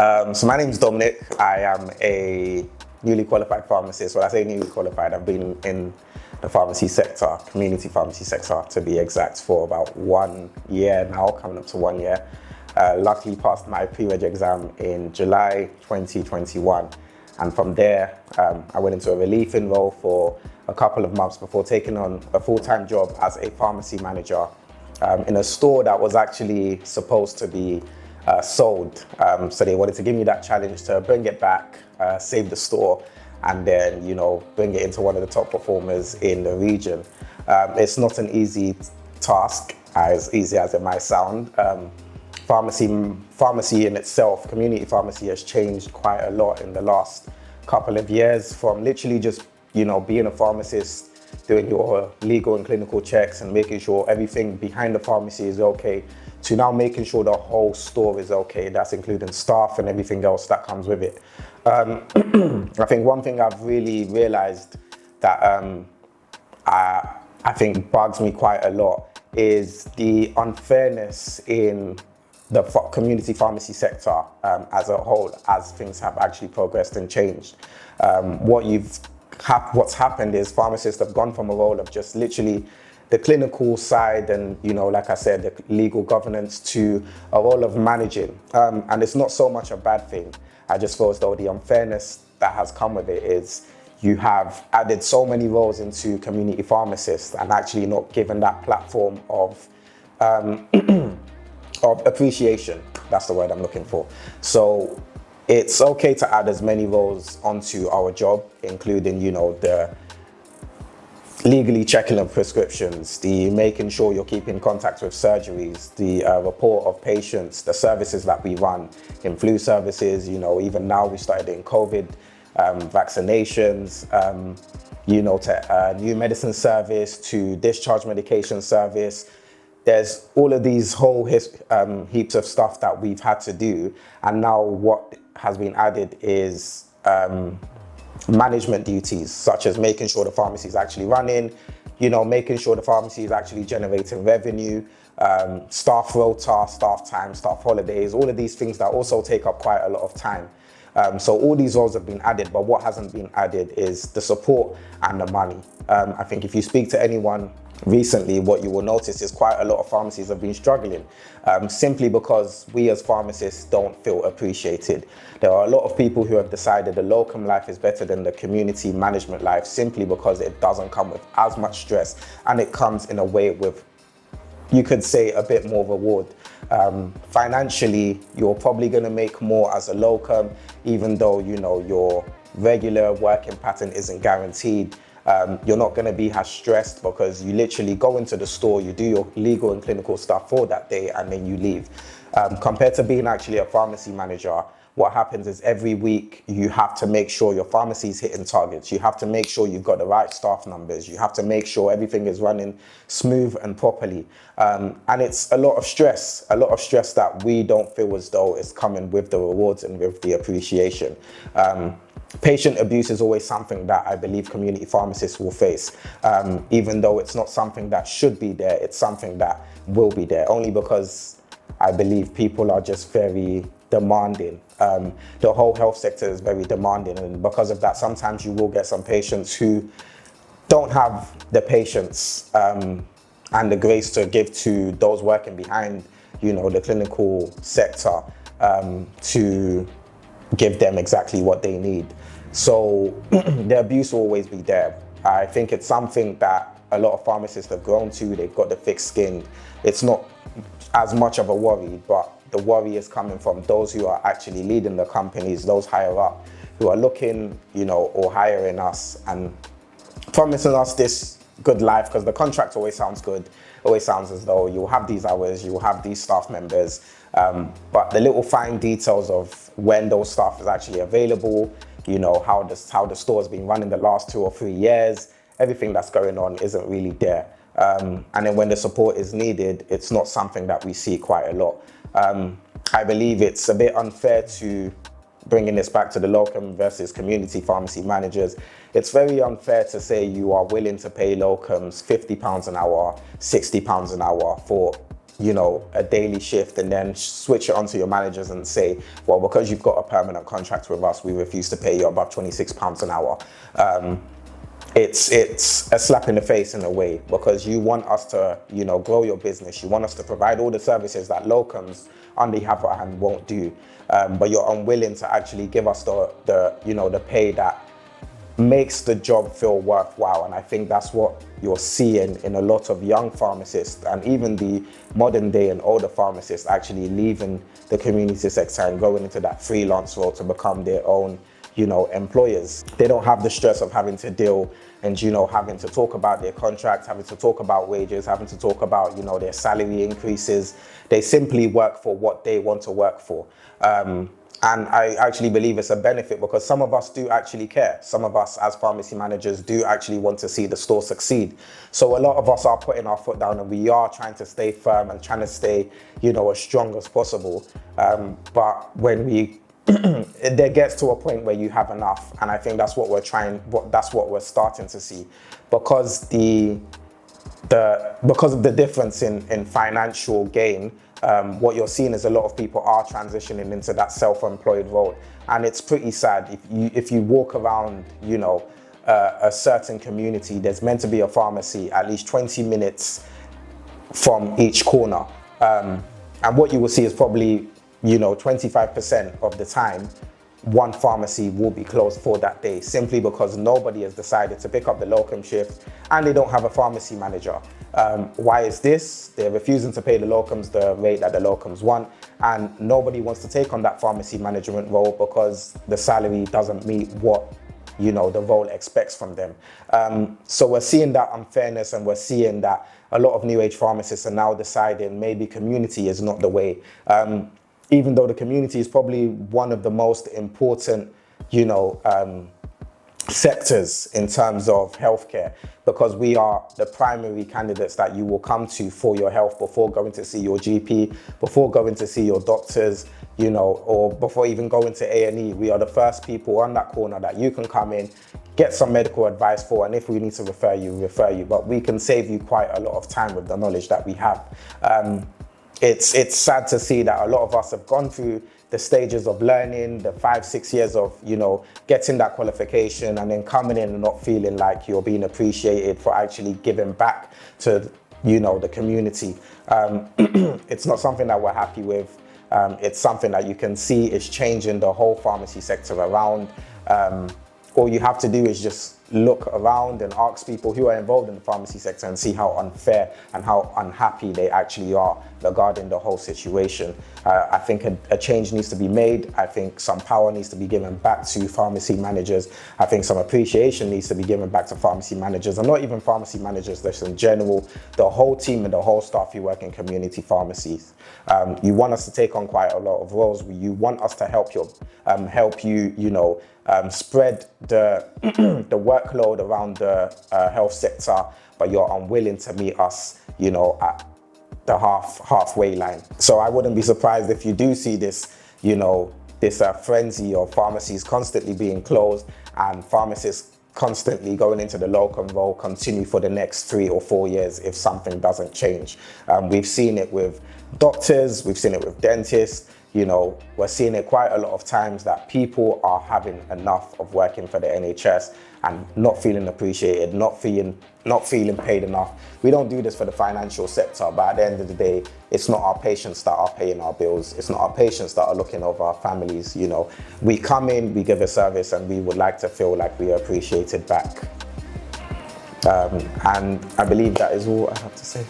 So my name is Dominic. I am a newly qualified pharmacist. When I say newly qualified, I've been in the pharmacy sector, community pharmacy sector to be exact, for about 1 year now, coming up to 1 year. Luckily passed my pre-reg exam in July 2021. And from there, I went into a relief-in role for a couple of months before taking on a full-time job as a pharmacy manager in a store that was actually supposed to be sold. So they wanted to give me that challenge to bring it back, save the store, and then, bring it into one of the top performers in the region. It's not an easy task, as easy as it might sound. Pharmacy in itself, community pharmacy, has changed quite a lot in the last couple of years, from literally just, being a pharmacist, doing your legal and clinical checks and making sure everything behind the pharmacy is okay, to now making sure the whole store is okay. That's including staff and everything else that comes with it. I think one thing I've really realized that I think bugs me quite a lot is the unfairness in the community pharmacy sector as a whole, as things have actually progressed and changed. What's happened is pharmacists have gone from a role of just literally the clinical side and, like I said, the legal governance, to a role of managing. And it's not so much a bad thing. I just feel as though the unfairness that has come with it is you have added so many roles into community pharmacists and actually not given that platform of appreciation. That's the word I'm looking for. So it's okay to add as many roles onto our job, including, the legally checking of prescriptions, the making sure you're keeping contact with surgeries, the report of patients, the services that we run in flu services, even now we started in COVID, vaccinations, to new medicine service, to discharge medication service. There's all of these whole heaps of stuff that we've had to do. And now what has been added is management duties, such as making sure the pharmacy is actually running, making sure the pharmacy is actually generating revenue, staff rota, staff time, staff holidays, all of these things that also take up quite a lot of time. So all these roles have been added, but what hasn't been added is the support and the money. I think if you speak to anyone recently, what you will notice is quite a lot of pharmacies have been struggling, simply because we as pharmacists don't feel appreciated. There are a lot of people who have decided the locum life is better than the community management life, simply because it doesn't come with as much stress, and it comes in a way with, you could say, a bit more reward. Financially, you're probably going to make more as a locum, even though, your regular working pattern isn't guaranteed. You're not going to be as stressed because you literally go into the store, you do your legal and clinical stuff for that day, and then you leave. Compared to being actually a pharmacy manager, what happens is every week you have to make sure your pharmacy is hitting targets. You have to make sure you've got the right staff numbers. You have to make sure everything is running smooth and properly. And it's a lot of stress that we don't feel as though it's coming with the rewards and with the appreciation. Patient abuse is always something that I believe community pharmacists will face. Even though it's not something that should be there, it's something that will be there, only because I believe people are just very demanding. The whole health sector is very demanding, and because of that, sometimes you will get some patients who don't have the patience and the grace to give to those working behind, the clinical sector, to give them exactly what they need. So the abuse will always be there. I think it's something that a lot of pharmacists have grown to. They've got the thick skin. It's not as much of a worry, but the worry is coming from those who are actually leading the companies, those higher up, who are looking, or hiring us and promising us this good life, because the contract always sounds good. Always sounds as though you'll have these hours, you'll have these staff members, but the little fine details of when those staff is actually available, how the store has been running the last 2 or 3 years, everything that's going on isn't really there. And then when the support is needed, it's not something that we see quite a lot. I believe it's a bit unfair to bringing this back to the locum versus community pharmacy managers. It's very unfair to say you are willing to pay locums £50 an hour, £60 an hour for you know, a daily shift and then switch it onto your managers and say, well, because you've got a permanent contract with us, we refuse to pay you above £26 an hour. It's a slap in the face in a way, because you want us to, you know, grow your business. You want us to provide all the services that locums on the other hand won't do, but you're unwilling to actually give us the you know, the pay that makes the job feel worthwhile. And I think that's what you're seeing in a lot of young pharmacists, and even the modern day and older pharmacists actually leaving the community sector and going into that freelance role to become their own, you know, employers. They don't have the stress of having to deal and, you know, having to talk about their contracts, having to talk about wages, having to talk about, you know, their salary increases. They simply work for what they want to work for. And I actually believe it's a benefit, because some of us do actually care. Some of us as pharmacy managers do actually want to see the store succeed. So a lot of us are putting our foot down and we are trying to stay firm and trying to stay, you know, as strong as possible. But when there gets to a point where you have enough, and I think that's what we're starting to see, because because of the difference in financial gain. What you're seeing is a lot of people are transitioning into that self-employed role, and it's pretty sad. If you walk around, you know, a certain community, there's meant to be a pharmacy at least 20 minutes from each corner, and what you will see is probably, you know, 25% of the time one pharmacy will be closed for that day, simply because nobody has decided to pick up the locum shift and they don't have a pharmacy manager. Why is this? They're refusing to pay the locums the rate that the locums want, and nobody wants to take on that pharmacy management role because the salary doesn't meet what, you know, the role expects from them. So we're seeing that unfairness, and we're seeing that a lot of new age pharmacists are now deciding maybe community is not the way. Even though the community is probably one of the most important, you know, sectors in terms of healthcare, because we are the primary candidates that you will come to for your health before going to see your GP, before going to see your doctors, you know, or before even going to A&E. We are the first people on that corner that you can come in, get some medical advice for, and if we need to refer you, but we can save you quite a lot of time with the knowledge that we have. It's sad to see that a lot of us have gone through the stages of learning, the 5-6 years of, you know, getting that qualification, and then coming in and not feeling like you're being appreciated for actually giving back to, you know, the community. It's not something that we're happy with. It's something that you can see is changing the whole pharmacy sector around. All you have to do is just look around and ask people who are involved in the pharmacy sector and see how unfair and how unhappy they actually are regarding the whole situation. I think a change needs to be made. I think some power needs to be given back to pharmacy managers. I think some appreciation needs to be given back to pharmacy managers, and not even pharmacy managers, just in general, the whole team and the whole staff who work in community pharmacies. You want us to take on quite a lot of roles. You want us to help you, you know, spread the the workload around the health sector, but you're unwilling to meet us, you know, at the halfway line. So I wouldn't be surprised if you do see this, you know, this frenzy of pharmacies constantly being closed and pharmacists constantly going into the locum role continue for the next 3 or 4 years if something doesn't change. We've seen it with doctors, we've seen it with dentists. You know, we're seeing it quite a lot of times that people are having enough of working for the NHS and not feeling appreciated, not feeling paid enough. We don't do this for the financial sector, but at the end of the day, it's not our patients that are paying our bills. It's not our patients that are looking over our families. You know, we come in, we give a service, and we would like to feel like we are appreciated back. And I believe that is all I have to say.